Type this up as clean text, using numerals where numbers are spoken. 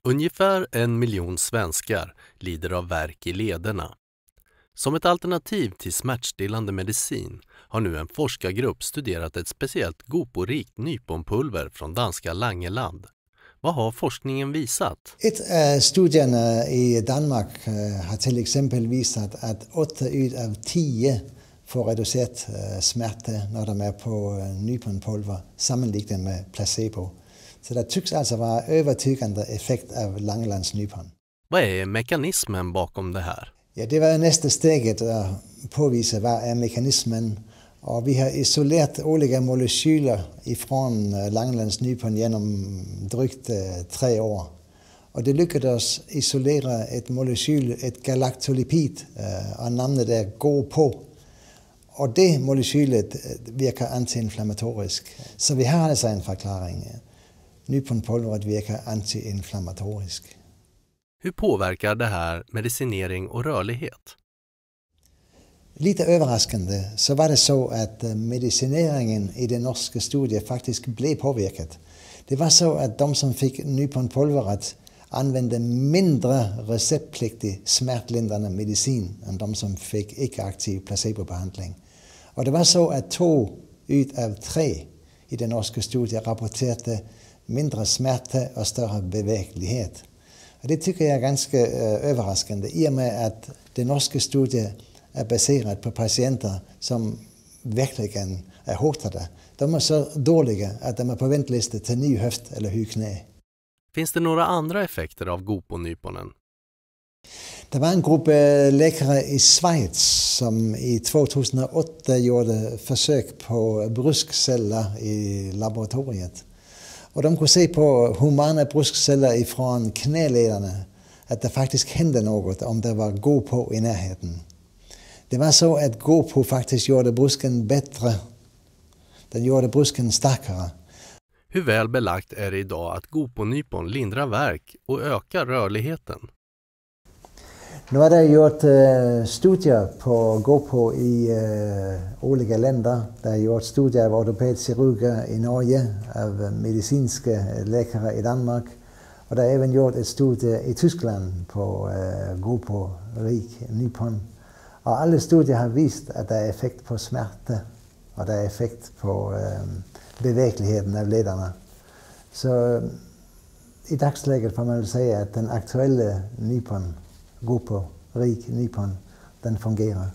Ungefär 1 miljon svenskar lider av värk i lederna. Som ett alternativ till smärtstillande medicin har nu en forskargrupp studerat ett speciellt GoPo-rikt nyponpulver från danska Langeland. Vad har forskningen visat? Ett av studierna i Danmark har till exempel visat att 8 av 10 får reducerat smärta när de är på nyponpulver sammanliggande med placebo. Så det tycks alltså vara övertygande effekt av Langelands nypon. Vad är mekanismen bakom det här? Ja, det var nästa steget att påvisa vad är mekanismen. Och vi har isolerat olika molekyler ifrån Langelands nypon genom drygt 3 år. Och det lyckades isolera ett molekyl, ett galaktolipid, och namnet är GoPo. Och det molekylet verkar antiinflammatoriskt. Så vi har alltså en förklaring. Nyponpulveret verkar antiinflammatoriskt. Hur påverkar det här medicinering och rörlighet? Lite överraskande så var det så att medicineringen i den norska studien faktiskt blev påverkad. Det var så att de som fick nyponpulveret använde mindre receptpliktig smärtlindrande medicin än de som fick icke-aktiv placebobehandling. Och det var så att 2 av 3 i den norska studien rapporterade mindre smärta och större beväglighet. Och det tycker jag är ganska överraskande i och med att den norska studien är baserad på patienter som verkligen är hotade. De är så dåliga att de är på väntlista till ny höft eller huknä. Finns det några andra effekter av GoPo-nyponen? Det var en grupp läkare i Schweiz som i 2008 gjorde försök på bröstceller i laboratoriet. Och de kunde se på humana bröstceller ifrån knälederna att det faktiskt hände något om det var GoPo i närheten. Det var så att GoPo faktiskt gjorde brösken bättre. Den gjorde brösken starkare. Hur väl belagt är det idag att GoPo-nypon lindrar värk och ökar rörligheten? Nu har det gjort studier på GoPo i olika länder. Det har gjort studier av ortopedkirurger i Norge, av medicinska läkare i Danmark. Och det har även gjort ett studie i Tyskland på GoPo-rik nypon. Och alla studier har visat att det är effekt på smärta och det är effekt på bevägligheten av lederna. Så i dagsläget får man väl säga att den aktuella nypon, GoPo-rik nypon, den fungerar.